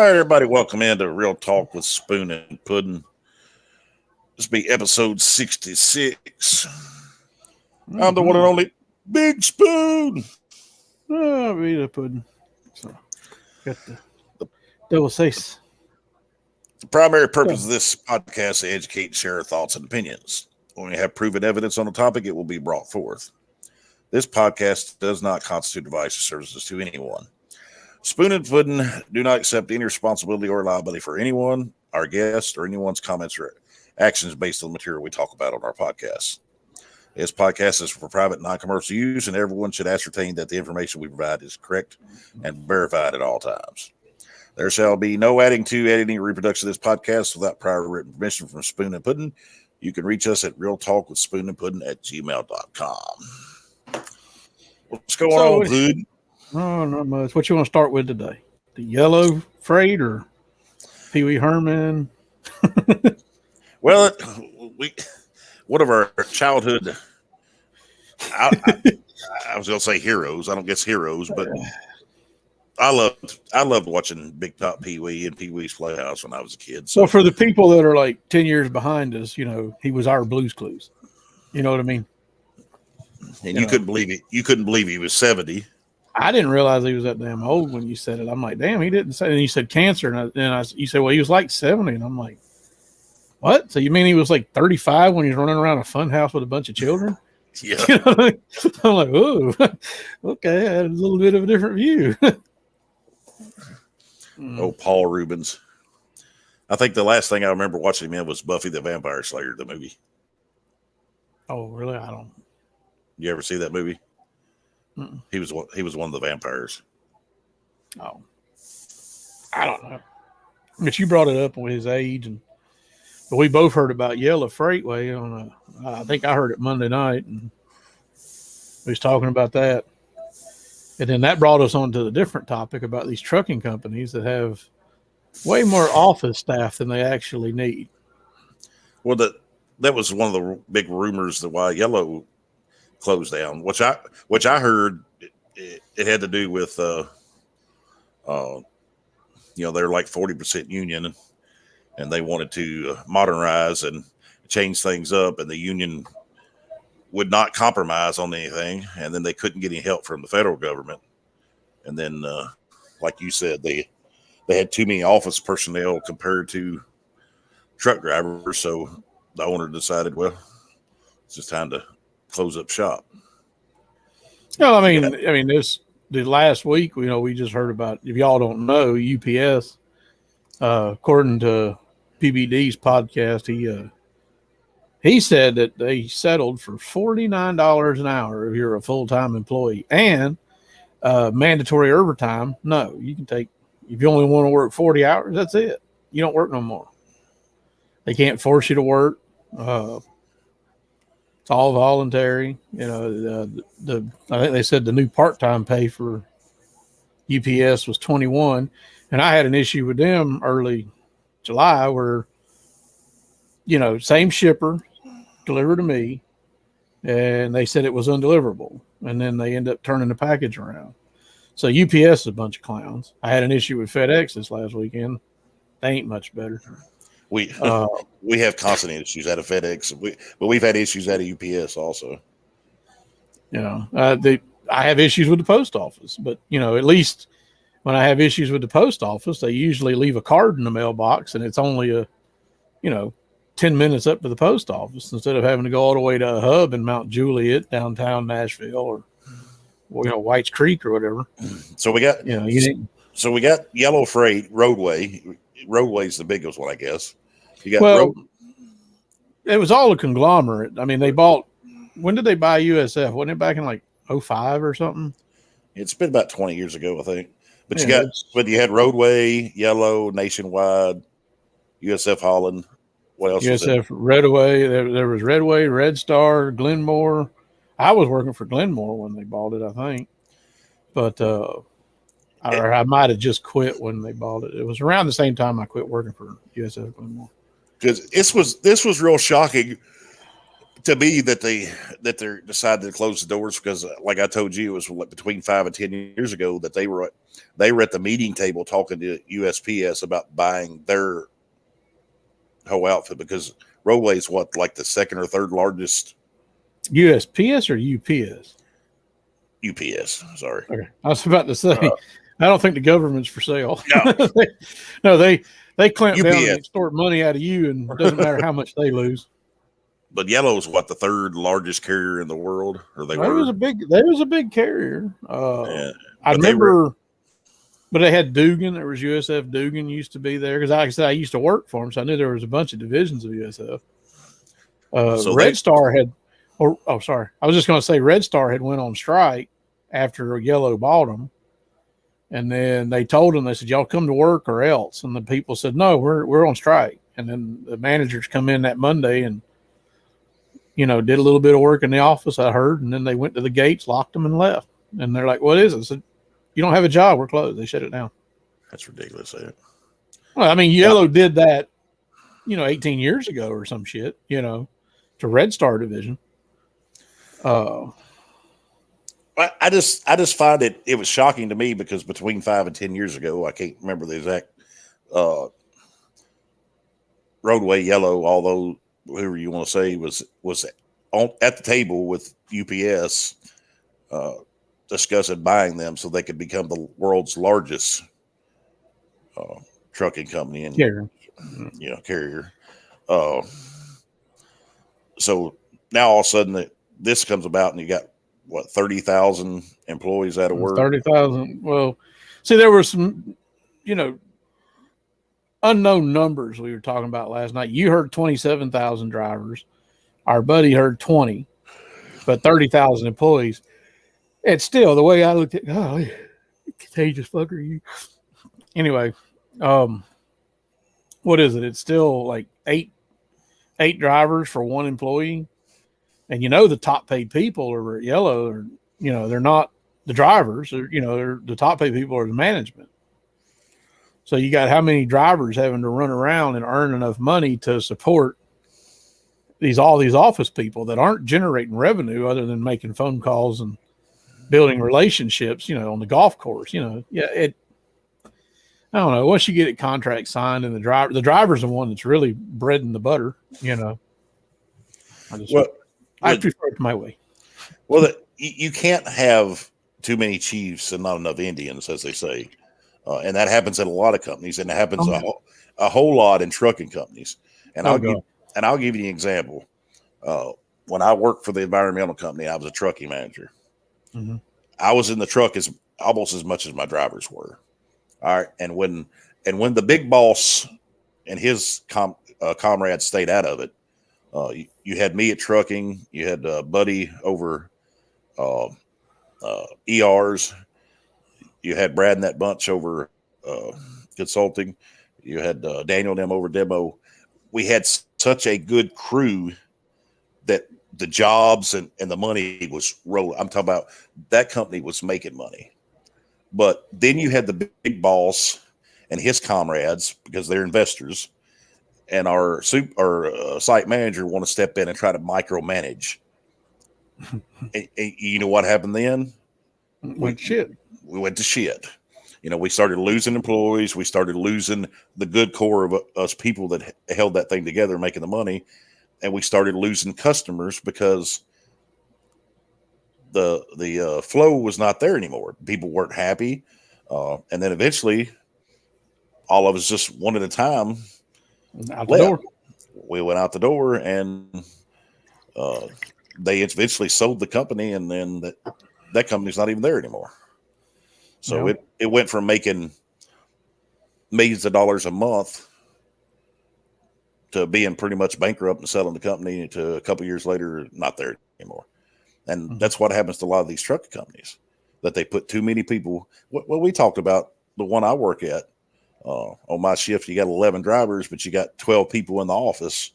right, everybody, welcome into Real Talk with Spoon and Pudding. This will be episode 66. I'm the one and only Big Spoon. Oh, I'll eat a pudding. So, got the double six. The primary purpose of this podcast is to educate and share our thoughts and opinions. When we have proven evidence on the topic, it will be brought forth. This podcast does not constitute advice or services to anyone. Spoon and Pudding do not accept any responsibility or liability for anyone, our guests, or anyone's comments or actions based on the material we talk about on our podcast. This podcast is for private, non-commercial use, and everyone should ascertain that the information we provide is correct and verified at all times. There shall be no adding to, editing, or reproduction of this podcast without prior written permission from Spoon and Pudding. You can reach us at realtalkwithspoonandpudding@gmail.com. What's going on, Hood? Oh, not much. What you want to start with today? The yellow freight or Pee Wee Herman? Well, one of our childhood, I was going to say heroes. I don't guess heroes, but I loved watching Big Top Pee Wee and Pee Wee's Playhouse when I was a kid. So for the people that are like 10 years behind us, he was our Blue's Clues. You know what I mean? And you couldn't believe it. You couldn't believe he was 70. I didn't realize he was that damn old when you said it. I'm like, damn, he didn't say it. And you said cancer. And you said, well, he was like 70. And I'm like, what? So you mean he was like 35 when he was running around a fun house with a bunch of children? Yeah. You know what I mean? I'm like, oh, okay. I had a little bit of a different view. Oh, Paul Rubens. I think the last thing I remember watching him in was Buffy the Vampire Slayer, the movie. Oh, really? I don't. You ever see that movie? Mm-mm. He was one of the vampires. Oh, I don't know. But you brought it up with his age, but we both heard about Yellow Freightway I think I heard it Monday night, and we was talking about that. And then that brought us on to the different topic about these trucking companies that have way more office staff than they actually need. Well, that was one of the big rumors that why Yellow closed down, which I heard it had to do with they're like 40% union, and they wanted to modernize and change things up, and the union would not compromise on anything, and then they couldn't get any help from the federal government, and then like you said, they had too many office personnel compared to truck drivers, so the owner decided, well, it's just time to close up shop. No, I mean the last week, we just heard about, if y'all don't know, UPS, according to PBD's podcast, he said that they settled for $49 an hour if you're a full-time employee, and mandatory overtime. No, you can take, if you only want to work 40 hours, that's it. You don't work no more. They can't force you to work. It's all voluntary. I think they said the new part-time pay for UPS was $21, and I had an issue with them early July where, same shipper delivered to me, and they said it was undeliverable, and then they end up turning the package around. So UPS is a bunch of clowns. I had an issue with FedEx this last weekend. They ain't much better. We have constant issues out of FedEx, but we've had issues out of UPS also. I have issues with the post office, but at least when I have issues with the post office, they usually leave a card in the mailbox, and it's only 10 minutes up to the post office instead of having to go all the way to a hub in Mount Juliet, downtown Nashville, or Whites Creek or whatever. So we got so we got Yellow Freight, Roadway. Roadway's the biggest one, I guess. You got it was all a conglomerate. I mean, they bought. When did they buy USF? Wasn't it back in like 2005 or something? It's been about 20 years ago, I think. But you had Roadway, Yellow, Nationwide, USF Holland. What else? USF Redway. There was Redway, Red Star, Glenmore. I was working for Glenmore when they bought it, I think. But I might have just quit when they bought it. It was around the same time I quit working for USF Glenmore. Because this was real shocking to me that they decided to close the doors because, like I told you, it was between 5 and 10 years ago that they were at the meeting table talking to USPS about buying their whole outfit because Roadway is like the second or third largest. USPS or UPS? UPS. Sorry. Okay. I was about to say, I don't think the government's for sale. No, they clamp down UPS. and extort money out of you, and it doesn't matter how much they lose. But Yellow is what, the third largest carrier in the world, or they They were. was a big carrier. Yeah. I remember, but they had Dugan. There was USF Dugan used to be there because, like I said, I used to work for them, so I knew there was a bunch of divisions of USF. So Red Star had, sorry, I was just going to say Red Star had went on strike after Yellow bought them, and then they told them, they said, "Y'all come to work or else." And the people said, "No, we're on strike." And then the managers come in that Monday and, did a little bit of work in the office, I heard, and then they went to the gates, locked them, and left. And they're like, "What is it?" I said, "You don't have a job. We're closed." They shut it down. That's ridiculous. Well, I mean, Yellow did that, 18 years ago or some shit, to Red Star division. I just find it was shocking to me because between 5 and 10 years ago, I can't remember the exact Roadway, Yellow, although whoever you want to say was at the table with UPS discussing buying them so they could become the world's largest trucking company and carrier. So now all of a sudden this comes about and you got 30,000 employees out of work. 30,000. Well, see, there were some, unknown numbers we were talking about last night. You heard 27,000 drivers. Our buddy heard 20, but 30,000 employees. It's still the way I looked at. Oh, contagious fucker, you. Anyway, what is it? It's still like eight drivers for one employee, and the top paid people are at Yellow, or they're not the drivers. They're the top paid people are the management. So you got how many drivers having to run around and earn enough money to support all these office people that aren't generating revenue other than making phone calls and building relationships, on the golf course. I don't know. Once you get a contract signed and the driver's the one that's really bread and the butter, I prefer it my way. Well, you can't have too many chiefs and not enough Indians, as they say. And that happens in a lot of companies, and it happens a whole lot in trucking companies. And I'll give you an example. When I worked for the environmental company, I was a trucking manager. Mm-hmm. I was in the truck almost as much as my drivers were. All right, and when the big boss and his comrades stayed out of it, you had me at trucking. You had Buddy over ERs. You had Brad and that bunch over consulting. You had Daniel and them over demo. We had such a good crew that the jobs and the money was rolling. I'm talking about that company was making money. But then you had the big boss and his comrades, because they're investors, and our site manager want to step in and try to micromanage. and you know what happened then? We went to shit. We started losing employees. We started losing the good core of us people that held that thing together, making the money. And we started losing customers because the flow was not there anymore. People weren't happy. And then eventually all of us just one at a time out the door. We went out the door, and they eventually sold the company, and then that company's not even there anymore. So it went from making millions of dollars a month to being pretty much bankrupt and selling the company to a couple years later, not there anymore. And that's what happens to a lot of these truck companies, that they put too many people. What we talked about, the one I work at, on my shift, you got 11 drivers, but you got 12 people in the office.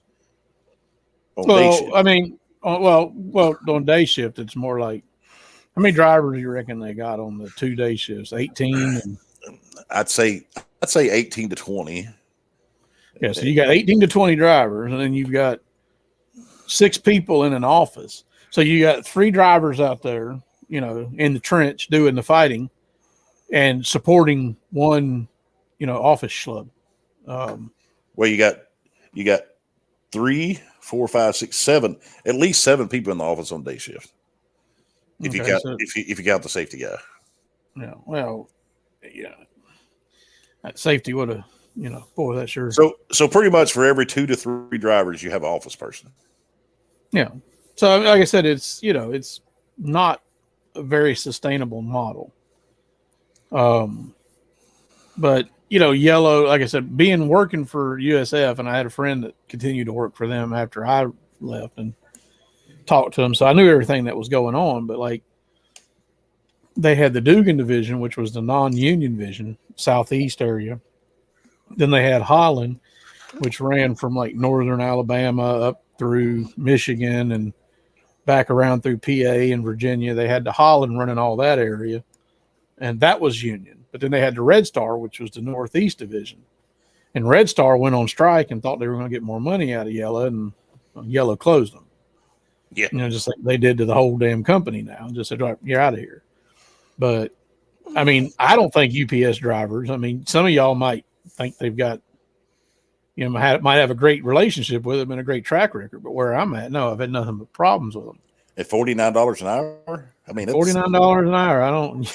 I mean, on day shift, it's more like, how many drivers you reckon they got on the 2 day shifts? 18? And I'd say 18 to 20. Yeah, so you got 18 to 20 drivers, and then you've got 6 people in an office. So you got 3 drivers out there, in the trench doing the fighting and supporting one, office schlub. Well, you got 3, 4, 5, 6, 7, at least 7 people in the office on day shift. If you count the safety guy. Yeah. Well, yeah. That safety would have, boy, that's sure. So pretty much for every 2 to 3 drivers, you have an office person. Yeah. So like I said, it's not a very sustainable model. But Yellow, like I said, working for USF, and I had a friend that continued to work for them after I left and talked to him. So I knew everything that was going on, but like they had the Dugan division, which was the non-union division, Southeast area. Then they had Holland, which ran from like northern Alabama up through Michigan and back around through PA and Virginia. They had the Holland running all that area, and that was union. But then they had the Red Star, which was the Northeast division. And Red Star went on strike and thought they were going to get more money out of Yellow, and Yellow closed them. Yeah. Just like they did to the whole damn company now. Just said, right, you're out of here. But, I mean, I don't think UPS drivers, some of y'all might think they've got, might have a great relationship with them and a great track record. But where I'm at, no, I've had nothing but problems with them. At $49 an hour? $49 an hour. I don't,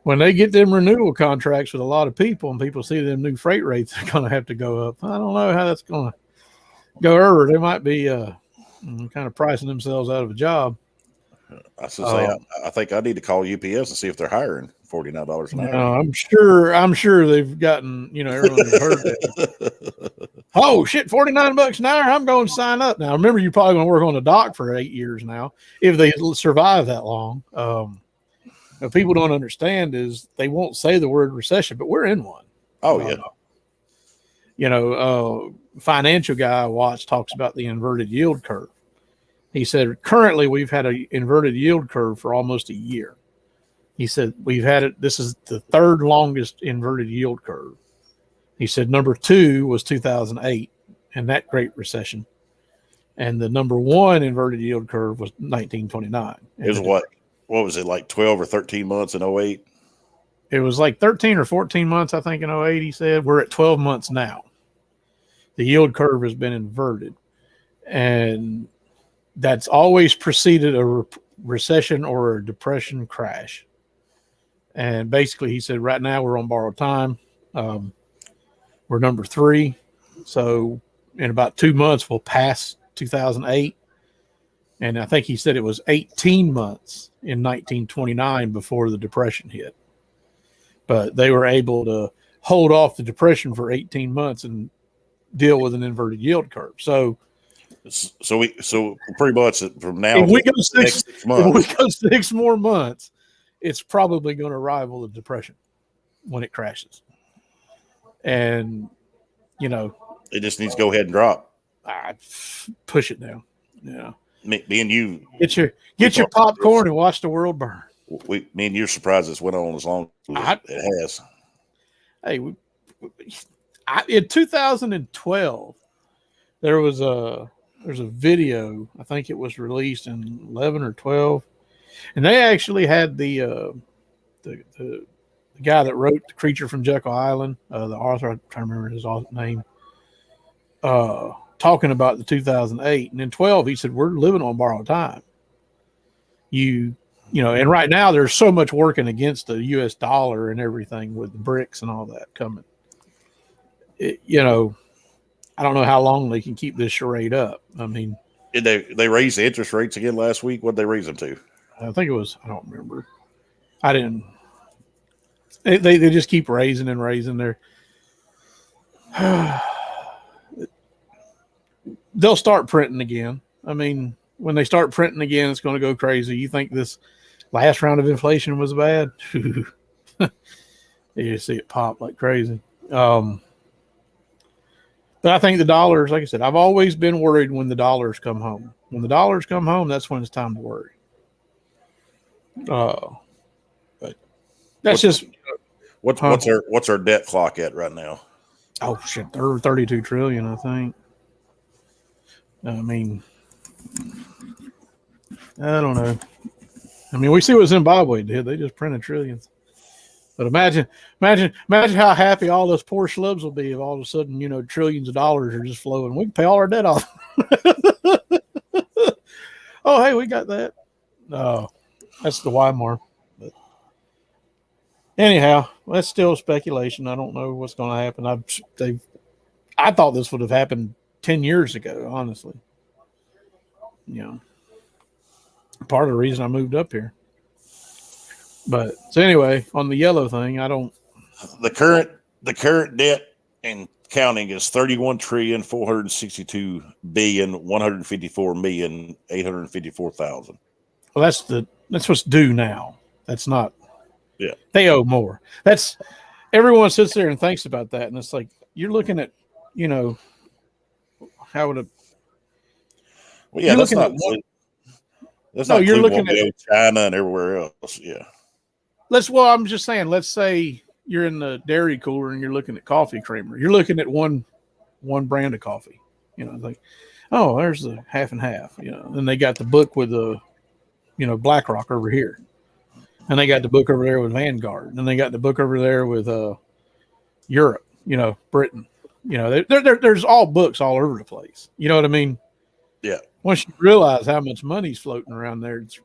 when they get them renewal contracts with a lot of people and people see them new freight rates are going to have to go up, I don't know how that's going to go over. They might be kind of pricing themselves out of a job. I should say, I think I need to call UPS and see if they're hiring $49 an hour. I'm sure they've gotten, everyone's heard that. Oh shit, $49 an hour. I'm going to sign up now. Remember, you're probably going to work on the dock for 8 years now if they survive that long. What people don't understand is they won't say the word recession, but we're in one. Oh yeah. Financial guy I watched talks about the inverted yield curve. He said, currently we've had an inverted yield curve for almost a year. He said, we've had it. This is the 3rd longest inverted yield curve. He said, number 2 was 2008 and that Great Recession. And the number 1 inverted yield curve was 1929. It was what was it, like 12 or 13 months in 08? It was like 13 or 14 months, I think, in 08, he said. We're at 12 months now. The yield curve has been inverted. And that's always preceded a recession or a depression crash. And basically, he said, right now we're on borrowed time. We're number 3. So in about 2 months, we'll pass 2008. And I think he said it was 18 months in 1929 before the depression hit. But they were able to hold off the depression for 18 months and deal with an inverted yield curve. So pretty much from now, if we go 6 months, if we go 6 more months, it's probably going to rival the depression when it crashes. And it just needs to go ahead and drop. I push it down. Yeah, me and you get your popcorn and watch the world burn. Me and you're surprised it's went on as long as it has. Hey, in 2012, there's a video. I think it was released in 11 or 12, and they actually had the guy that wrote The Creature from Jekyll Island, the author. I'm trying to remember his name. Talking about the 2008, and in 12, he said, "We're living on borrowed time." And right now there's so much working against the U.S. dollar and everything with the BRICS and all that coming. I don't know how long they can keep this charade up. Did they raise the interest rates again last week? What did they raise them to? I think it was, I don't remember. I didn't. They just keep raising and raising their. They'll start printing again. When they start printing again, it's going to go crazy. You think this last round of inflation was bad? You see it pop like crazy. But I think the dollars, like I said, I've always been worried when the dollars come home. When the dollars come home, that's when it's time to worry. But that's what's our debt clock at right now? Oh shit, 32 trillion, I think. I mean, I don't know. I mean, we see what Zimbabwe did. They just printed trillions. But imagine how happy all those poor schlubs will be if all of a sudden, trillions of dollars are just flowing. We can pay all our debt off. Oh, hey, we got that. No, that's the Weimar. But anyhow, that's still speculation. I don't know what's going to happen. I thought this would have happened 10 years ago, honestly. Part of the reason I moved up here. But so anyway, on the yellow thing, the current debt and counting is 31,462,154,854,000. Well, that's what's due now. That's not. Yeah, they owe more. That's everyone sits there and thinks about that, and it's like you're looking at, how would it? Well, yeah, that's not. That's no, not. You're looking at China and everywhere else. Yeah. I'm just saying. Let's say you're in the dairy cooler and you're looking at coffee creamer. You're looking at one brand of coffee. Like, oh, there's the half and half. Then they got the book with the, BlackRock over here, and they got the book over there with Vanguard, and they got the book over there with Europe. Britain. There's all books all over the place. You know what I mean? Yeah. Once you realize how much money's floating around there, it's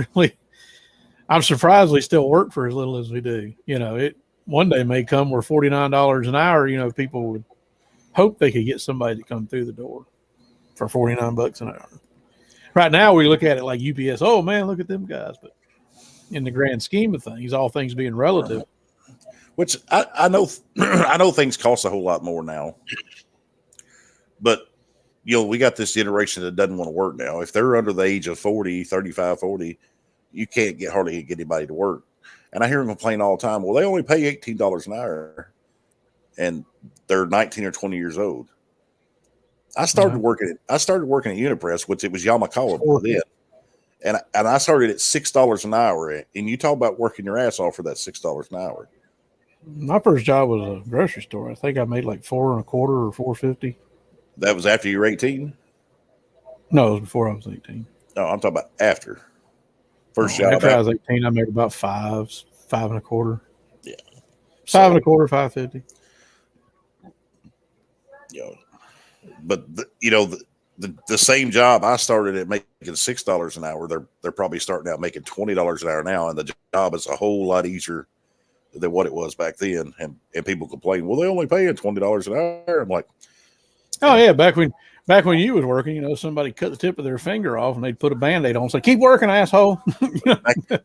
really. I'm surprised we still work for as little as we do. It one day may come where $49 an hour. People would hope they could get somebody to come through the door for $49 an hour. Right now, we look at it like UPS. Oh man, look at them guys! But in the grand scheme of things, all things being relative, which I know, I know things cost a whole lot more now. But we got this generation that doesn't want to work now. If they're under the age of 40, 35, 40. You can't hardly get anybody to work. And I hear them complain all the time. Well, they only pay $18 an hour and they're 19 or 20 years old. I started working at Unipress, which it was Yamakala then. And I started at $6 an hour. And you talk about working your ass off for that $6 an hour. My first job was a grocery store. I think I made like $4.25 or $4.50. That was after you were 18? No, it was before I was 18. No, I'm talking about after. First job. After I was 18, I made about $5.25. Yeah. $5.25, $5.50. But the same job I started at making $6 an hour, they're probably starting out making $20 an hour now, and the job is a whole lot easier than what it was back then. And people complain, well, they only pay $20 an hour. I'm like, oh yeah, back when you was working, somebody cut the tip of their finger off and they'd put a Band-Aid on. So keep working, asshole.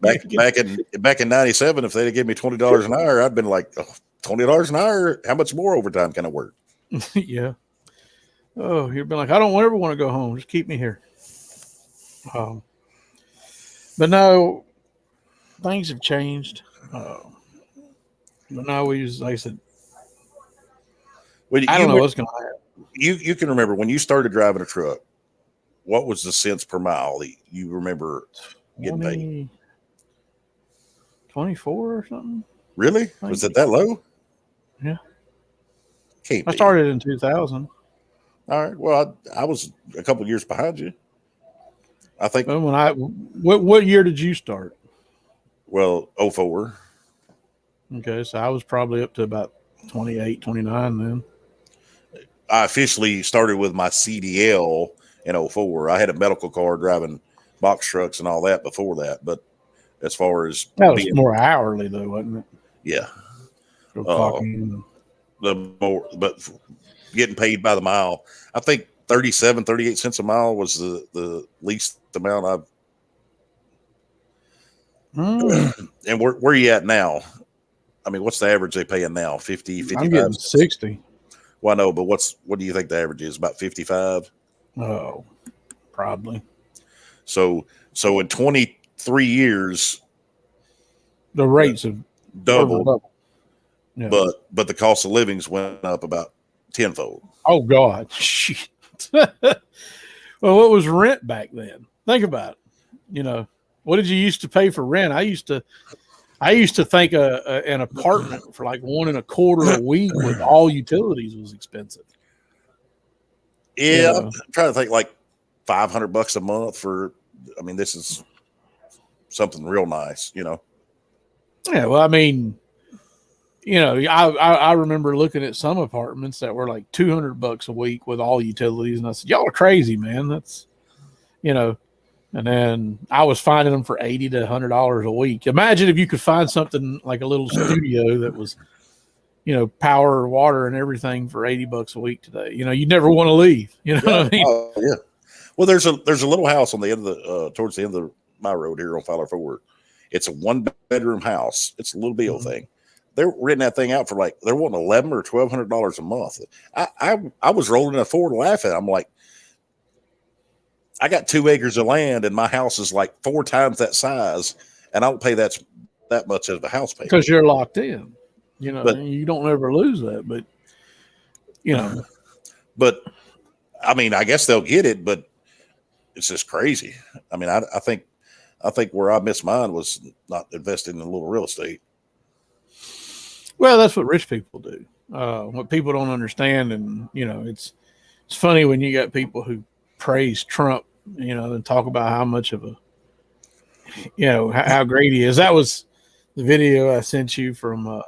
back in 97, if they'd have given me $20 an hour, I'd been like, oh, $20 an hour. How much more overtime can I work? Yeah. Oh, you'd be like, I don't ever want to go home. Just keep me here. But no, things have changed. But now like I said, I don't know what's going to happen. You can remember when you started driving a truck, what was the cents per mile that you remember getting paid? 24 or something. Really? Was it that low? Yeah. Can't I started in 2000. All right. Well, I was a couple years behind you. I think. Well, what year did you start? Well, 04. Okay, so I was probably up to about 28, 29 then. I officially started with my CDL in 04. I had a medical card driving box trucks and all that before that. But as far as that was more hourly though, wasn't it? Yeah. But getting paid by the mile, I think 37, 38 cents a mile was the least amount I've. And where are you at now? I mean, what's the average they paying now? 50, 55? I'm getting 60. Well, no, but what do you think the average is? About 55? Oh, probably. So in 23 years, the rates have doubled. Yeah. But the cost of livings went up about tenfold. Oh God. Shit. Well, what was rent back then? Think about it. What did you used to pay for rent? I used to think an apartment for like $1.25 a week with all utilities was expensive. Yeah, I'm trying to think. Like $500 a month for. I mean, this is something real nice, you know. Yeah, well, I mean, you know, I remember looking at some apartments that were like $200 a week with all utilities, and I said, "Y'all are crazy, man." That's, you know, and then I was finding them for $80 to $100 a week. Imagine if you could find something like a little studio that was, you know, power, water, and everything for $80 a week today. You know, you never want to leave. You know what I mean? Oh, yeah. Well, there's a little house on the end of the towards the end of my road here on Fowler Forward. It's a 1-bedroom house. It's a little Bill thing. They're renting that thing out for like they're wanting $1,100 or $1,200 a month. I was rolling the floor laughing. I'm like, I got 2 acres of land and my house is like 4 times that size, and I don't pay that much of a house payment because you're locked in. You know, but, you don't ever lose that. But you know, but I mean, I guess they'll get it, but it's just crazy. I mean, I think where I missed mine was not investing in a little real estate. Well, that's what rich people do. What people don't understand, and you know, it's funny when you got people who praise Trump, you know, and talk about how much of a, you know, how great he is. That was the video I sent you from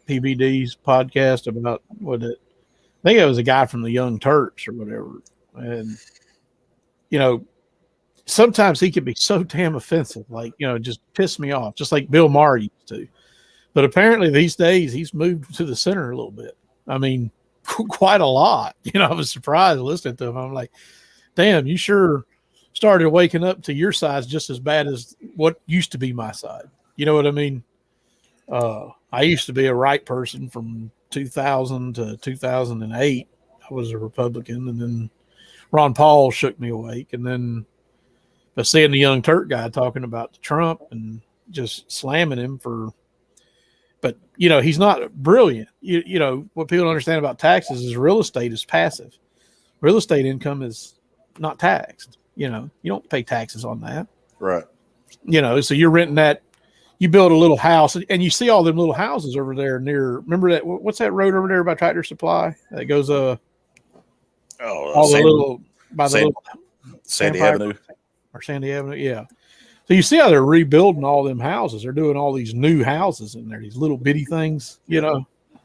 PBD's podcast about what it. I think it was a guy from the Young Turks or whatever, and you know, sometimes he can be so damn offensive, like, you know, just piss me off, just like Bill Maher used to. But apparently these days he's moved to the center a little bit. I mean, quite a lot. You know, I was surprised listening to him. I'm like, damn, you sure started waking up to your side's just as bad as what used to be my side. You know what I mean? I used to be a right person from 2000 to 2008. I was a Republican, and then Ron Paul shook me awake. And then but seeing the Young Turk guy talking about Trump and just slamming him for, but you know, he's not brilliant. You know, what people don't understand about taxes is real estate is passive. Real estate income is not taxed. You know, you don't pay taxes on that. Right. You know, so you're renting that, you build a little house, and you see all them little houses over there near, remember that, what's that road over there by Tractor Supply that goes, all the little, by the little Sandy Avenue. Or Sandy Avenue, yeah. So you see how they're rebuilding all them houses. They're doing all these new houses in there, these little bitty things, you know. I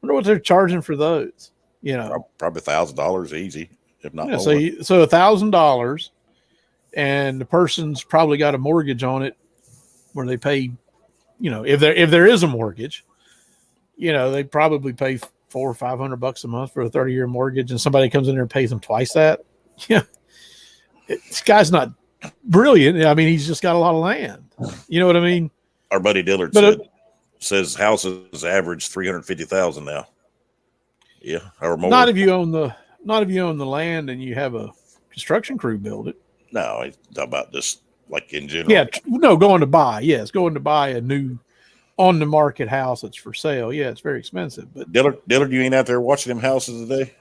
wonder what they're charging for those, you know. Probably $1,000 easy, if not more. So $1,000, and the person's probably got a mortgage on it where they pay, you know, if there is a mortgage, you know, they probably pay $400 or $500 a month for a 30-year mortgage, and somebody comes in there and pays them twice that. Yeah, this guy's not brilliant. I mean, he's just got a lot of land. You know what I mean? Our buddy Dillard says houses average $350,000 now. Yeah, or more. Not if you own the land and you have a construction crew build it. No, he's talking about just like in general. Yeah, no, going to buy. Yes, going to buy a new on the market house that's for sale. Yeah, it's very expensive. But Dillard, you ain't out there watching them houses today?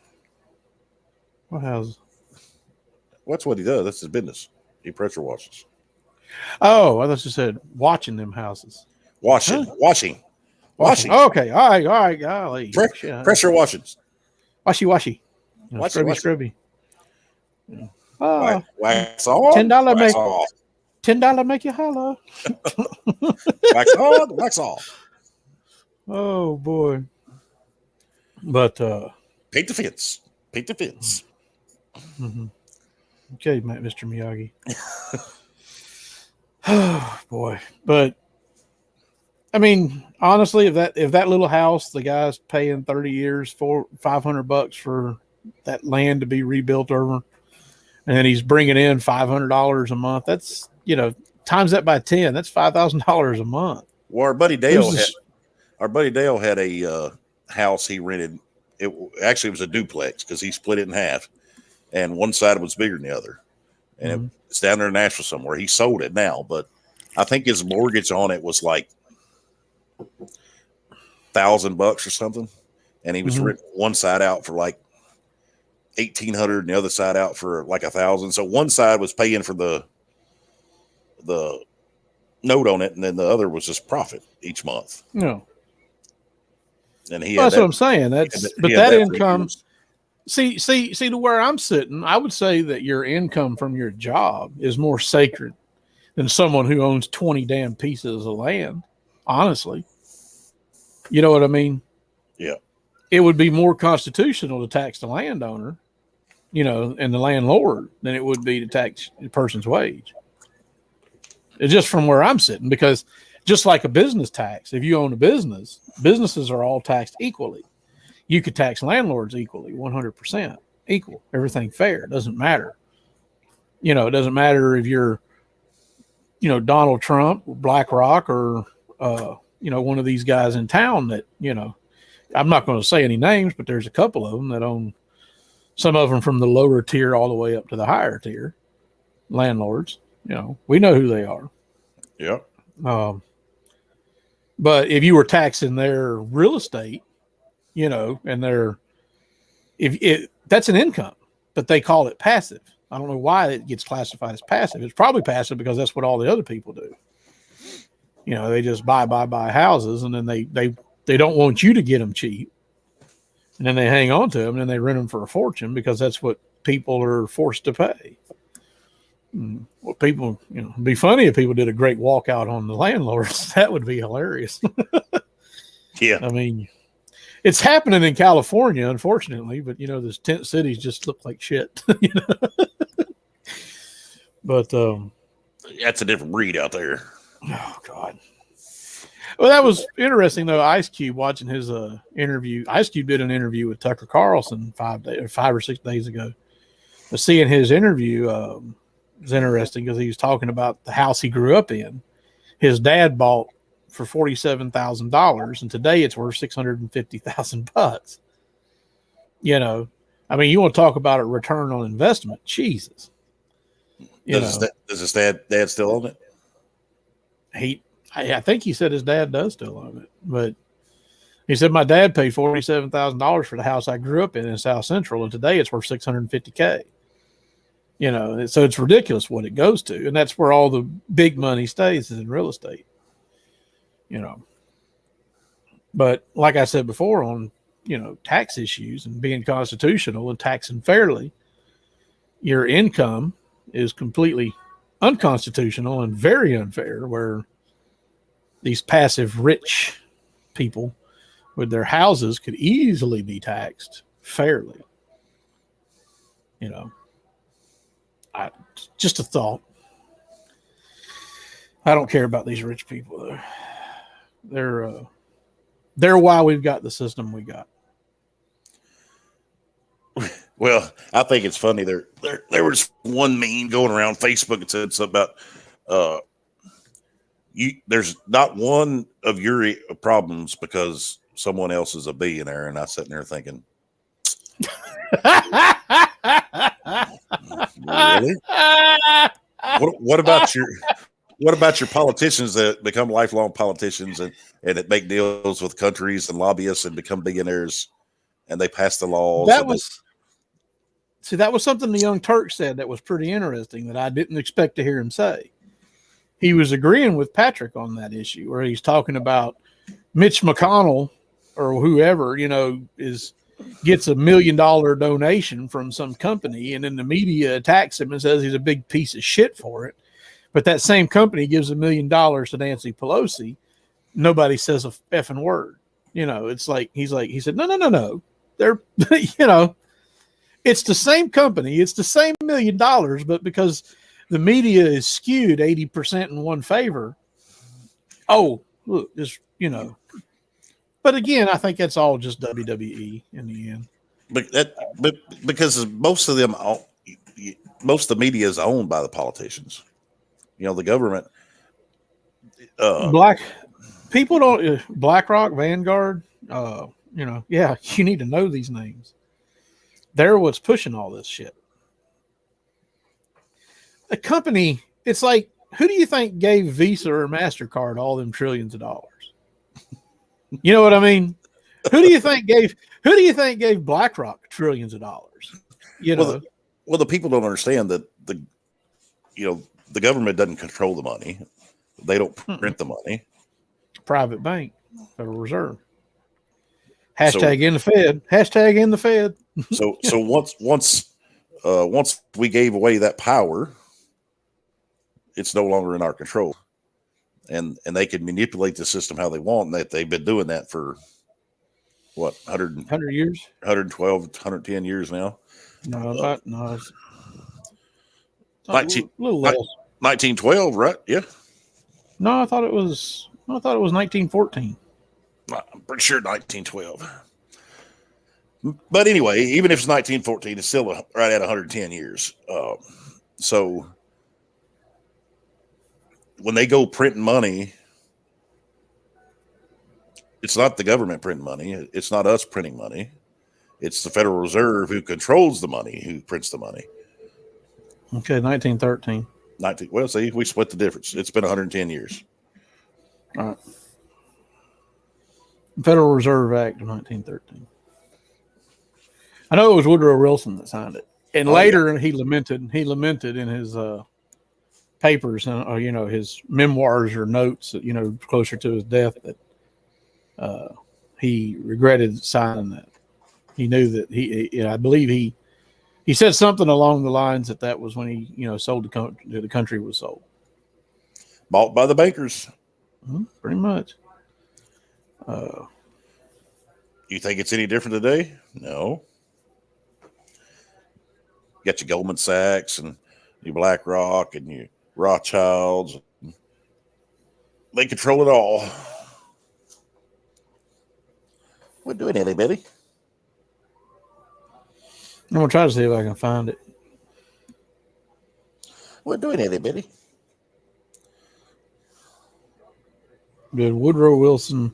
What house? That's what he does. That's his business. He pressure washes. Oh, I thought you said watching them houses. Washing. Okay, all right, golly. Pressure washings. Washy. You know, scrubby. Wax on. $10 make you holler. Wax on, wax off. Oh boy. But paint the fence. Mm-hmm. Okay, Mr. Miyagi. Oh boy. But I mean, honestly, if that little house, the guy's paying 30 years for $500 for that land to be rebuilt over, and then he's bringing in $500 a month. That's, you know, times that by 10. That's $5,000 a month. Well, our buddy Dale had a house he rented. It actually was a duplex because he split it in half, and one side was bigger than the other. And it's down there in Nashville somewhere. He sold it now, but I think his mortgage on it was like $1,000 or something, and he was renting one side out for like $1,800 and the other side out for like $1,000. So one side was paying for the note on it, and then the other was just profit each month. No, and he that's what I'm saying. That income. see to where I'm sitting, I would say that your income from your job is more sacred than someone who owns 20 damn pieces of land. Honestly, you know what I mean? Yeah. It would be more constitutional to tax the landowner, and the landlord than it would be to tax the person's wage. It's just from where I'm sitting, because just like a business tax, if you own a business, businesses are all taxed equally. You could tax landlords equally, 100% equal, everything fair. It doesn't matter. It doesn't matter if you're, Donald Trump, BlackRock, or, one of these guys in town that, I'm not going to say any names, but there's a couple of them that own, some of them from the lower tier all the way up to the higher tier landlords. We know who they are. Yeah. But if you were taxing their real estate, and that's an income, but they call it passive. I don't know why it gets classified as passive. It's probably passive because that's what all the other people do. They just buy houses, and then they don't want you to get them cheap. And then they hang on to them, and then they rent them for a fortune because that's what people are forced to pay. Well, people, it'd be funny if people did a great walkout on the landlords. That would be hilarious. Yeah. I mean, it's happening in California, unfortunately, but those tent cities just look like shit. But that's a different breed out there. Oh God. Well, that was interesting though. Ice Cube, watching his interview. Ice Cube did an interview with Tucker Carlson 5 or 6 days ago. But seeing his interview was interesting because he was talking about the house he grew up in. His dad bought for $47,000, and today it's worth $650,000. I mean, you want to talk about a return on investment? Jesus. Does his dad still own it? I think he said his dad does still own it, but he said my dad paid $47,000 for the house I grew up in South Central, and today it's worth $650K. So it's ridiculous what it goes to, and that's where all the big money stays, is in real estate. But like I said before, on tax issues and being constitutional and taxing fairly, your income is completely unconstitutional and very unfair, where these passive rich people with their houses could easily be taxed fairly. Just a thought. I don't care about these rich people though. They're why we've got the system we got. Well, I think it's funny. There was one meme going around Facebook that said something about there's not one of your problems because someone else is a billionaire, and I sitting there thinking, really? What about your politicians that become lifelong politicians and that make deals with countries and lobbyists and become billionaires, and they pass the laws? That was something the Young Turk said that was pretty interesting that I didn't expect to hear him say. He was agreeing with Patrick on that issue, where he's talking about Mitch McConnell or whoever, gets $1 million donation from some company, and then the media attacks him and says he's a big piece of shit for it. But that same company gives $1 million to Nancy Pelosi. Nobody says a effing word. It's like, he said, no. They're, it's the same company. It's the same $1 million, but because the media is skewed 80% in one favor. Oh, look, just, But again, I think that's all just WWE in the end. But because most of the media is owned by the politicians. The government. BlackRock, Vanguard. Yeah, you need to know these names. They're what's pushing all this shit. A company, it's like, who do you think gave Visa or MasterCard all them trillions of dollars? You know what I mean? Who do you think gave BlackRock trillions of dollars? Well, the people don't understand that the government doesn't control the money. They don't print the money. Private bank, Federal Reserve. Hashtag in the Fed. Hashtag in the Fed. So once we gave away that power, it's no longer in our control, and they can manipulate the system how they want. And that they've been doing that for what 100 years, 112, 110 years now. no, about no, it's 19, a little less. 1912, right? Yeah, No, I thought it was 1914. I'm pretty sure 1912. But anyway, even if it's 1914, it's still right at 110 years. So when they go printing money, it's not the government printing money. It's not us printing money. It's the Federal Reserve who controls the money, who prints the money. Okay, 1913. Well, see, we split the difference. It's been 110 years. All right. Federal Reserve Act of 1913. I know it was Woodrow Wilson that signed it, and later he lamented in his papers, his memoirs or notes, closer to his death, that he regretted signing that. He knew that I believe he said something along the lines that was when he sold the country was sold, Bought by the bankers. pretty much. You think it's any different today? No. You got your Goldman Sachs and your BlackRock and your Rothschilds. They control it all. We're doing it, buddy. I'm gonna try to see if I can find it. We're doing it, buddy. Did Woodrow Wilson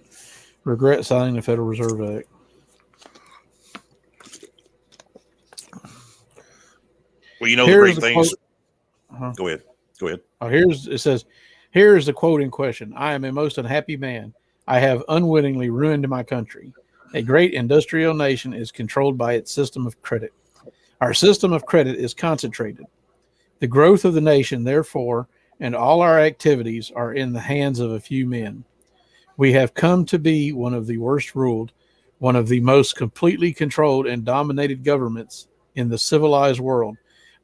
regret signing the Federal Reserve Act? Well, the great things. Uh-huh. Go ahead. Oh, it says, here is the quote in question. I am a most unhappy man. I have unwittingly ruined my country. A great industrial nation is controlled by its system of credit. Our system of credit is concentrated. The growth of the nation, therefore, and all our activities are in the hands of a few men. We have come to be one of the worst ruled, one of the most completely controlled and dominated governments in the civilized world.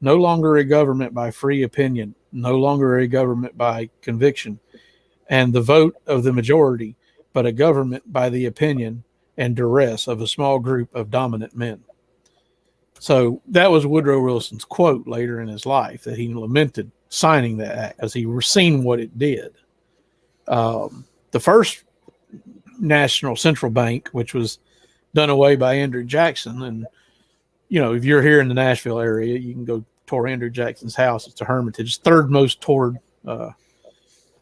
No longer a government by free opinion, no longer a government by conviction and the vote of the majority, but a government by the opinion and duress of a small group of dominant men. So that was Woodrow Wilson's quote later in his life, that he lamented signing that act as he seen what it did. The first national central bank, which was done away by Andrew Jackson, and if you're here in the Nashville area, you can go tour Andrew Jackson's house. It's a Hermitage, third most toured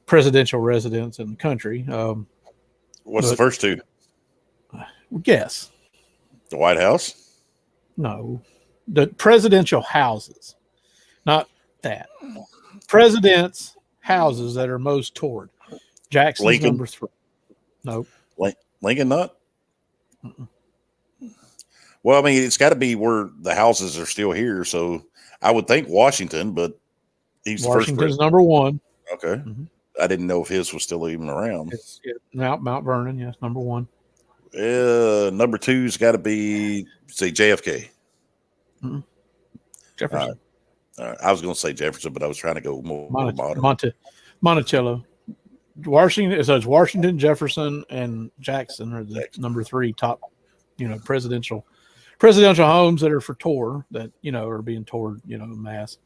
presidential residence in the country. What's the first two? Guess. The White House? No. The presidential houses. Not that. Presidents' houses that are most toured. Jackson's Lincoln? number 3. No. Lincoln not? Well, I mean, it's got to be where the houses are still here. So I would think Washington, but he's Washington's number 1. Okay. Mm-hmm. I didn't know if his was still even around. It's Mount Vernon, yes, number 1. Number 2's got to be, say, JFK. Mm-hmm. Jefferson. All right. I was going to say Jefferson, but I was trying to go more modern. Monticello. Washington. So it's Washington, Jefferson, and Jackson are the number 3 top, presidential homes that are for tour that are being toured, en masse.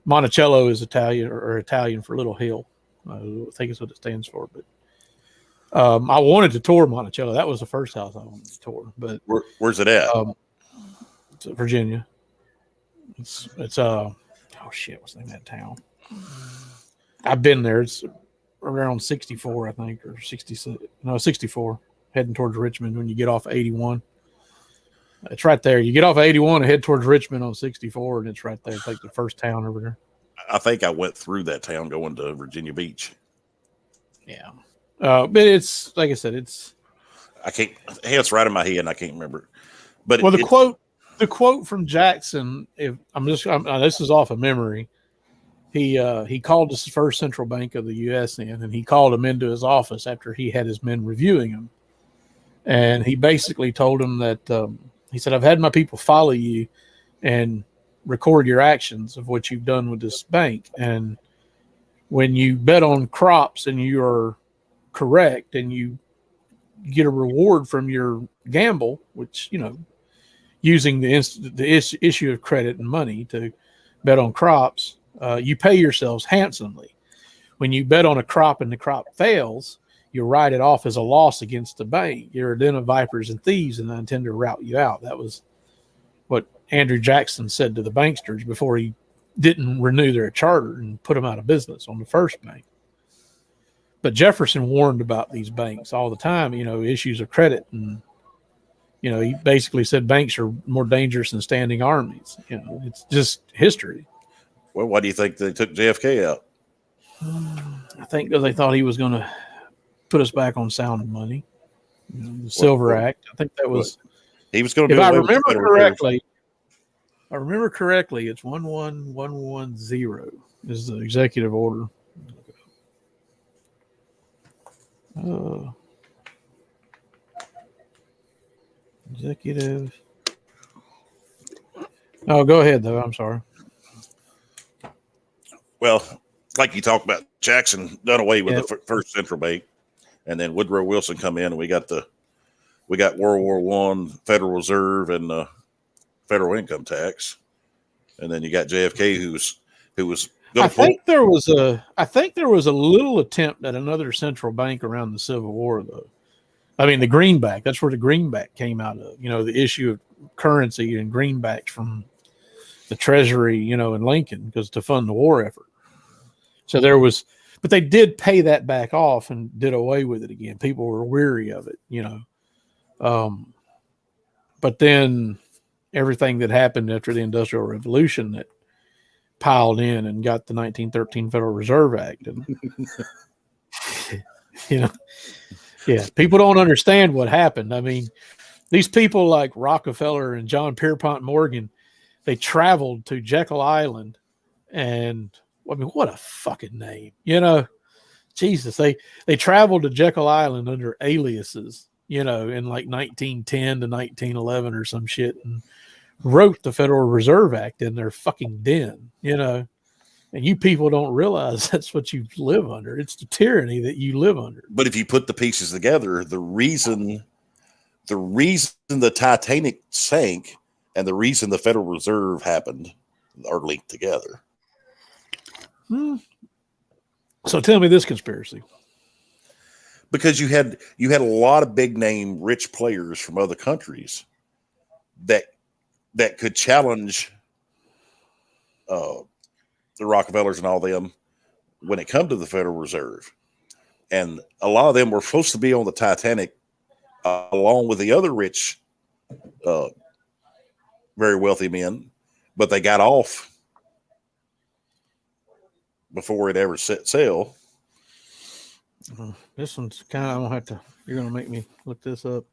Monticello is Italian for Little Hill. I think it's what it stands for. But I wanted to tour Monticello. That was the first house I wanted to tour. But where's it at? It's Virginia. It's what's the name of that town? I've been there. It's around 64, I think, or 66. No, 64, heading towards Richmond when you get off 81. It's right there. You get off 81 and head towards Richmond on 64, and it's right there. It's like the first town over there. I think I went through that town going to Virginia Beach. Yeah. But it's, like I said, it's right in my head and I can't remember. But the quote from Jackson, this is off of memory. He called the first central bank of the U.S. in, and he called him into his office after he had his men reviewing him. And he basically told him that he said, I've had my people follow you and record your actions of what you've done with this bank. And when you bet on crops and you are correct and you get a reward from your gamble, which, you know, using the issue of credit and money to bet on crops, you pay yourselves handsomely. When you bet on a crop and the crop fails, you write it off as a loss against the bank. You're a den of vipers and thieves, and I intend to rout you out. That was what Andrew Jackson said to the banksters before he didn't renew their charter and put them out of business on the first bank. But Jefferson warned about these banks all the time, you know, issues of credit. And, you know, he basically said banks are more dangerous than standing armies. You know, it's just history. Well, why do you think they took JFK out? I think because they thought he was going to put us back on sound money. You know, the Silver Act. I think that was. He was going to. If I remember correctly, it's 11110 is the executive order. Executive. Oh, go ahead though. I'm sorry. Well, like you talked about, Jackson done away with the first central bank, and then Woodrow Wilson come in, and we got World War I, Federal Reserve, and federal income tax, and then you got JFK, who was. I think there was a little attempt at another central bank around the Civil War, though. I mean, the greenback. That's where the greenback came out of. You know, the issue of currency and greenbacks from the Treasury, you know, in Lincoln, because to fund the war effort. So there was, but they did pay that back off and did away with it again. People were weary of it, you know. But then everything that happened after the Industrial Revolution that piled in and got the 1913 Federal Reserve Act, and you know, yeah, people don't understand what happened. I mean, these people like Rockefeller and John Pierpont Morgan, they traveled to Jekyll Island, and I mean, what a fucking name, you know, Jesus, they traveled to Jekyll Island under aliases, you know, in like 1910 to 1911 or some shit, and wrote the Federal Reserve Act in their fucking den, you know, and you people don't realize that's what you live under. It's the tyranny that you live under. But if you put the pieces together, the reason the Titanic sank and the reason the Federal Reserve happened are linked together. So tell me this conspiracy. Because you had a lot of big name rich players from other countries that could challenge the Rockefellers and all them when it come to the Federal Reserve. And a lot of them were supposed to be on the Titanic along with the other rich, very wealthy men, but they got off before it ever set sail. This one's kind of, you're going to make me look this up.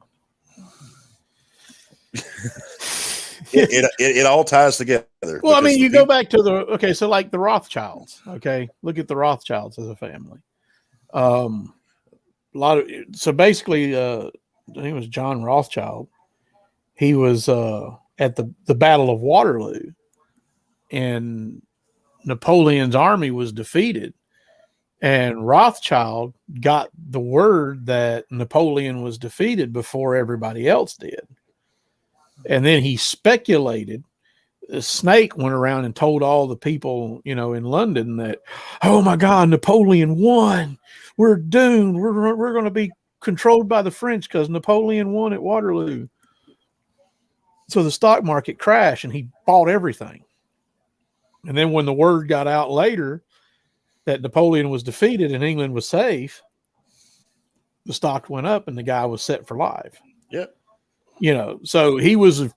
It all ties together. Well, I mean, you go back to so like the Rothschilds, okay? Look at the Rothschilds as a family. So basically, I think it was John Rothschild. He was at the Battle of Waterloo, and Napoleon's army was defeated, and Rothschild got the word that Napoleon was defeated before everybody else did. And then he speculated. The snake went around and told all the people, you know, in London that, oh my God, Napoleon won. We're doomed. We're going to be controlled by the French because Napoleon won at Waterloo. So the stock market crashed and he bought everything. And then when the word got out later that Napoleon was defeated and England was safe, the stock went up and the guy was set for life. Yep. You know, so he was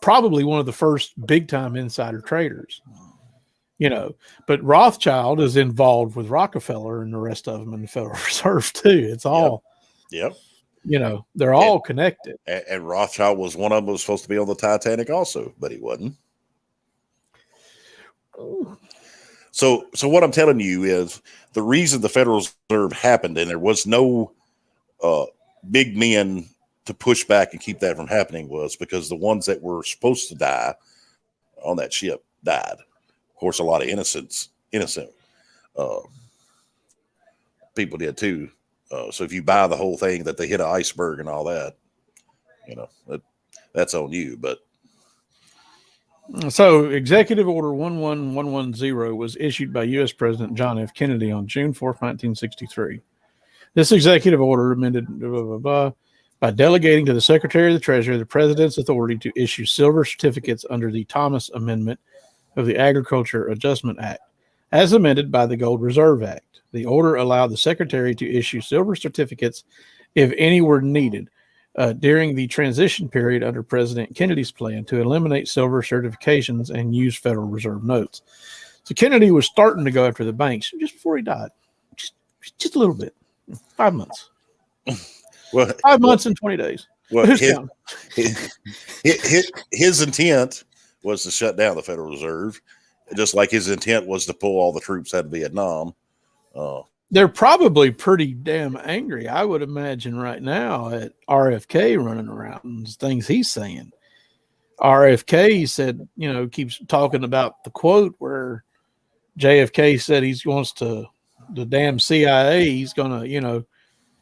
probably one of the first big time insider traders, you know, but Rothschild is involved with Rockefeller and the rest of them in the Federal Reserve too. It's all, yep. You know, they're all connected. And Rothschild was one of them, was supposed to be on the Titanic also, but he wasn't. So what I'm telling you is the reason the Federal Reserve happened and there was no big men to push back and keep that from happening was because the ones that were supposed to die on that ship died. Of course, a lot of innocent people did too. So if you buy the whole thing that they hit an iceberg and all that, that's on you. But so Executive Order 11110 was issued by U.S. President John F. Kennedy on June 4th, 1963. This executive order amended by delegating to the Secretary of the Treasury the President's authority to issue silver certificates under the Thomas Amendment of the Agriculture Adjustment Act, as amended by the Gold Reserve Act. The order allowed the Secretary to issue silver certificates if any were needed during the transition period under President Kennedy's plan to eliminate silver certifications and use Federal Reserve notes. So Kennedy was starting to go after the banks just before he died, just a little bit, 5 months. Well, 5 months and 20 days. Well, his intent was to shut down the Federal Reserve, just like his intent was to pull all the troops out of Vietnam. They're probably pretty damn angry, I would imagine, right now at RFK running around and things he's saying. RFK said, keeps talking about the quote where JFK said he wants to, the damn CIA, he's going to,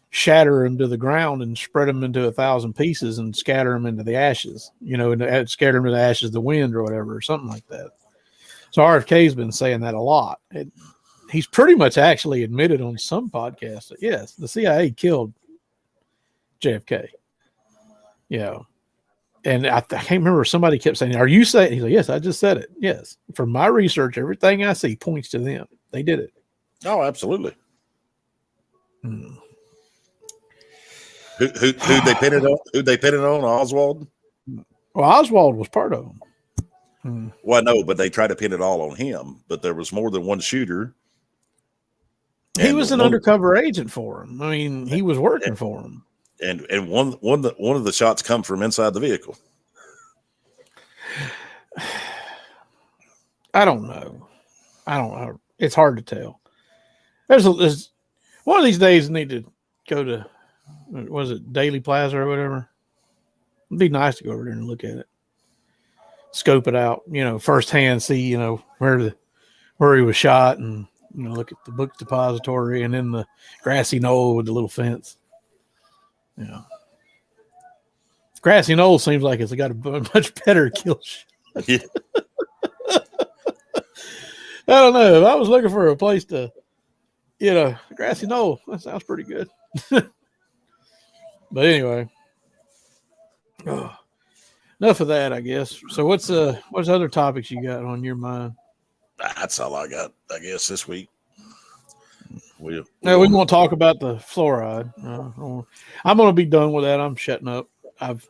shatter him to the ground and spread him into 1,000 pieces and scatter him into the ashes, and scatter him to the ashes of the wind or whatever, or something like that. So RFK's been saying that a lot. He's pretty much actually admitted on some podcasts that, yes, the CIA killed JFK. And I can't remember, somebody kept saying, are you saying? He's like, yes, I just said it. Yes. From my research, everything I see points to them. They did it. Oh, absolutely. Who they pin it on? Who they pin it on? Oswald? Well, Oswald was part of them. Well, no, but they tried to pin it all on him. But there was more than one shooter. He was an undercover agent for him. I mean, he was working for him. And one of the shots come from inside the vehicle. I don't know. It's hard to tell. There's one of these days I need to go to, was it Daily Plaza or whatever? It'd be nice to go over there and look at it, scope it out, firsthand, see, where he was shot, and look at the book depository, and then the grassy knoll with the little fence. Grassy knoll seems like it's got a much better kill shot. Yeah. I don't know. If I was looking for a place to, grassy knoll, that sounds pretty good. But anyway, enough of that, I guess. So what's other topics you got on your mind? That's all I got, I guess, this week. We won't talk about the fluoride. I'm going to be done with that. I'm shutting up. I've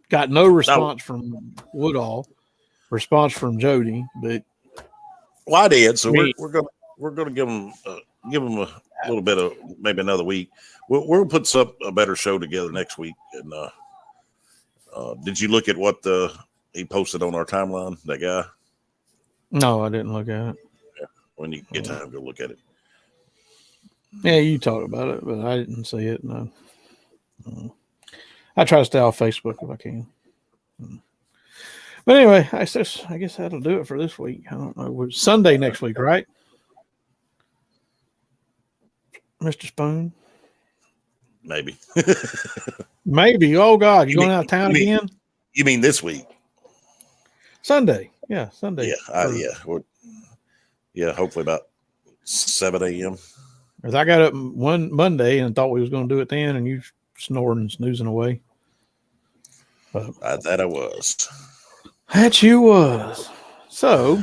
got no response from Woodall, response from Jody, but I did. So we're gonna give them a little bit of maybe another week. We'll put a better show together next week. And did you look at what he posted on our timeline? That guy? No, I didn't look at it. Yeah. When you get time, go look at it. Yeah, you talk about it, but I didn't see it. No. I try to stay off Facebook if I can. But anyway, I guess that'll do it for this week. I don't know. Sunday next week, right? Mr. Spoon? Maybe. Maybe. Oh, God. You going out of town again? You mean this week? Sunday. Yeah, Sunday. Yeah. Hopefully about 7 a.m. Because I got up one Monday and thought we was going to do it then, and you snoring and snoozing away. That I was. That you was. So,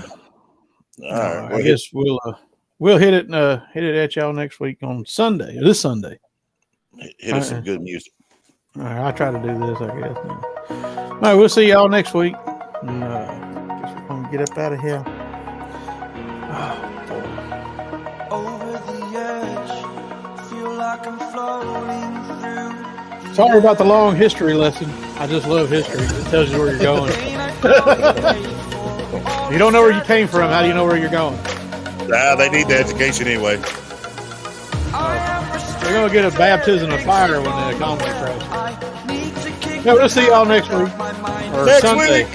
I guess we'll hit it at y'all next week on Sunday. This Sunday. Hit us some good music. All right, I'll try to do this, I guess. All right, we'll see y'all next week. And, guess we're going to get up out of here. Over the edge, feel like I'm floating through. Sorry about the long history lesson. I just love history. It tells you where you're going. You don't know where you came from. How do you know where you're going? They need the education anyway. They're going to get a baptism of fire when the economy crashes. Yeah, we'll see y'all next week or Next Sunday. week.